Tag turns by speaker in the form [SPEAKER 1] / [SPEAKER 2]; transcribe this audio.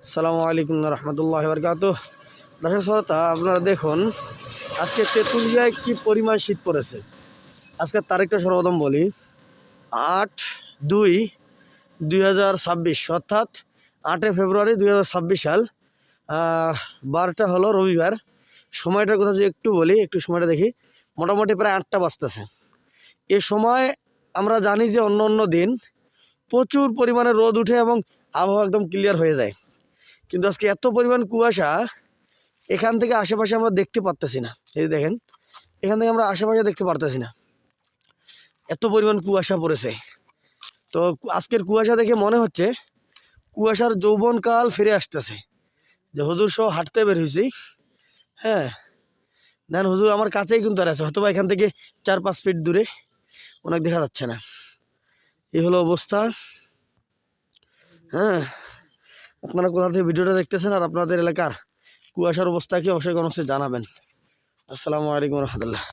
[SPEAKER 1] আসসালামু আলাইকুম রহমতুল্লাহি ওয়া বারাকাতুহু। দর্শক শ্রোতা, আপনারা দেখুন আজকে তেঁতুলিয়ায় কি পরিমাণ শীত পড়েছে। আজকের তারিখটা সর্বপ্রথম বলি, 8/2/2026, অর্থাৎ 8 ফেব্রুয়ারি 2026 সাল। 12টা হলো রবিবার। সময়টার কথা যদি একটু বলি, একটু সময়টা দেখি, মোটামুটি প্রায় 8টা বাজতেছে। এ সময় আমরা জানি যে অন্য অন্য দিন প্রচুর পরিমাণে রোদ উঠে এবং আবহাওয়া একদম ক্লিয়ার হয়ে যায়, কিন্তু আজকে এত পরিমাণ কুয়াশা, এখান থেকে আশেপাশে আমরা দেখতে পারতেছি না। এই দেখেন, এখান থেকে আমরা আশেপাশে দেখতে পারতেছি না, এত পরিমাণ কুয়াশা পড়েছে। তো আজকের কুয়াশা দেখে মনে হচ্ছে কুয়াশার যৌবনকাল ফিরে আসতেছে। যে হুজুর সহ হাঁটতে বের হয়েছি, হ্যাঁ দেন হুজুর আমার কাছেই কিন্তু আর আছে, হয়তো এখান থেকে 4-5 ফিট দূরে, অনেক দেখা যাচ্ছে না। এই হলো অবস্থা। হ্যাঁ, আপনারা কোথা থেকে ভিডিওটা দেখতেছেন আর আপনাদের এলাকার কুয়াশার অবস্থা কি অবশ্যই জানাবেন। আসসালামু আলাইকুম রহমতুল্লাহ।